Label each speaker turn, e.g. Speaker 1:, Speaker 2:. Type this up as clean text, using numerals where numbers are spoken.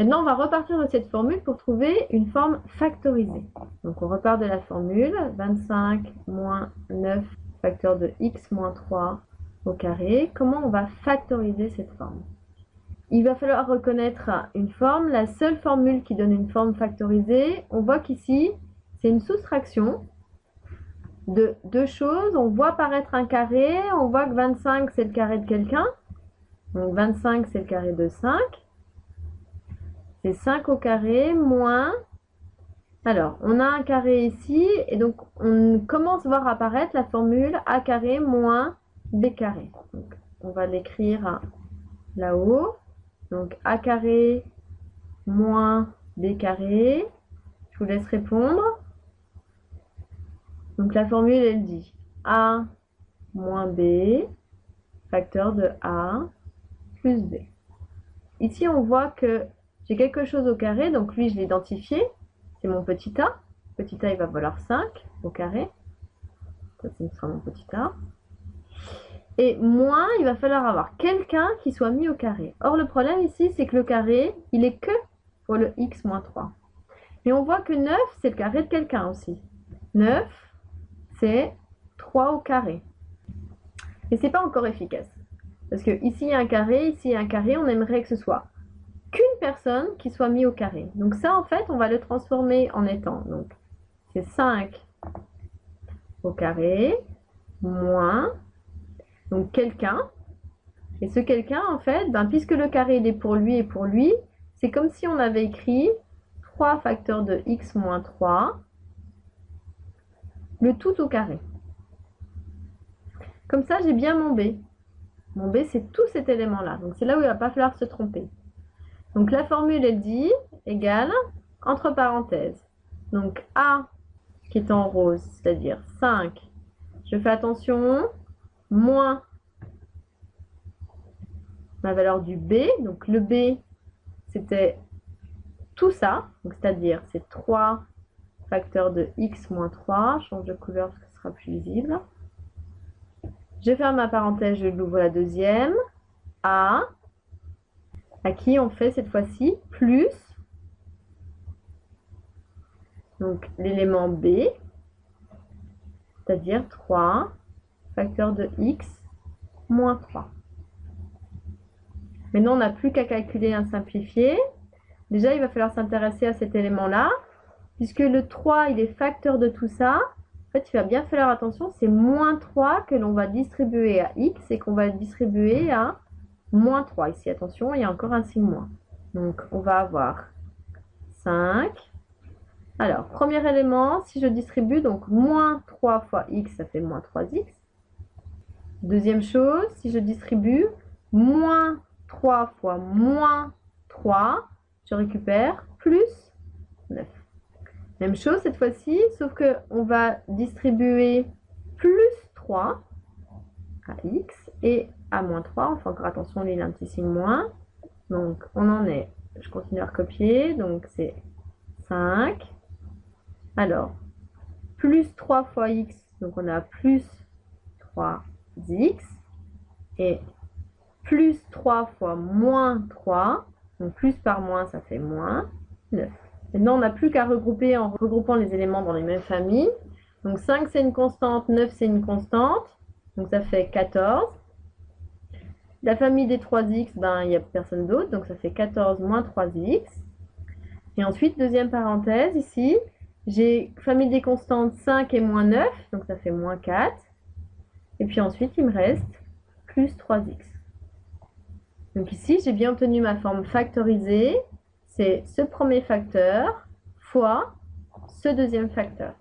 Speaker 1: Maintenant, on va repartir de cette formule pour trouver une forme factorisée. Donc, on repart de la formule 25 moins 9 facteur de x moins 3 au carré. Comment on va factoriser cette forme? Il va falloir reconnaître une forme. La seule formule qui donne une forme factorisée, on voit qu'ici, c'est une soustraction de deux choses. On voit apparaître un carré. On voit que 25, c'est le carré de quelqu'un. Donc, 25, c'est le carré de 5. C'est 5 au carré moins... Alors, on a un carré ici, et donc on commence à voir apparaître la formule a carré moins b carré. Donc, on va l'écrire là-haut. Donc, a carré moins b carré. Je vous laisse répondre. Donc, la formule, elle dit a moins b, facteur de a plus b. Ici, on voit que j'ai quelque chose au carré, donc lui, je l'ai identifié. C'est mon petit a. Petit a, il va valoir 5 au carré. Ça, ce sera mon petit a. Et moins, il va falloir avoir quelqu'un qui soit mis au carré. Or, le problème ici, c'est que le carré, il est que pour le x moins 3. Et on voit que 9, c'est le carré de quelqu'un aussi. 9, c'est 3 au carré. Et c'est pas encore efficace. Parce que ici, il y a un carré, ici, il y a un carré. On aimerait que ce soit qu'une personne qui soit mise au carré. Donc ça, en fait, on va le transformer en étant, donc, c'est 5 au carré, moins, donc quelqu'un. Et ce quelqu'un, en fait, ben, puisque le carré il est pour lui et pour lui, c'est comme si on avait écrit 3 facteurs de x moins 3, le tout au carré. Comme ça, j'ai bien mon b. Mon b, c'est tout cet élément-là. Donc c'est là où il ne va pas falloir se tromper. Donc la formule, elle dit égale, entre parenthèses, donc A qui est en rose, c'est-à-dire 5, je fais attention, moins ma valeur du B, donc le B, c'était tout ça, c'est-à-dire c'est 3 facteurs de x moins 3, je change de couleur parce que ce sera plus visible. Je ferme ma parenthèse, je l'ouvre la deuxième, A, à qui on fait cette fois-ci plus, donc l'élément B, c'est-à-dire 3 facteur de x moins 3. Maintenant, on n'a plus qu'à calculer un simplifié. Déjà, il va falloir s'intéresser à cet élément-là, puisque le 3, il est facteur de tout ça. En fait, il va bien faire attention, c'est moins 3 que l'on va distribuer à x et qu'on va distribuer à moins 3. Ici, attention, il y a encore un signe moins. Donc, on va avoir 5. Alors, premier élément, si je distribue, donc moins 3 fois x, ça fait moins 3x. Deuxième chose, si je distribue, moins 3 fois moins 3, je récupère plus 9. Même chose cette fois-ci, sauf qu'on va distribuer plus 3 à x et à moins 3. On fait encore attention, il y a un petit signe moins. Donc, on en est, je continue à recopier, donc c'est 5. Alors, plus 3 fois x, donc on a plus 3x. Et plus 3 fois moins 3, donc plus par moins, ça fait moins 9. Maintenant, on n'a plus qu'à regrouper en regroupant les éléments dans les mêmes familles. Donc 5, c'est une constante, 9, c'est une constante. Donc ça fait 14. La famille des 3x, ben, il n'y a personne d'autre, donc ça fait 14 moins 3x. Et ensuite, deuxième parenthèse, ici, j'ai famille des constantes 5 et moins 9, donc ça fait moins 4. Et puis ensuite, il me reste plus 3x. Donc ici, j'ai bien obtenu ma forme factorisée. C'est ce premier facteur fois ce deuxième facteur.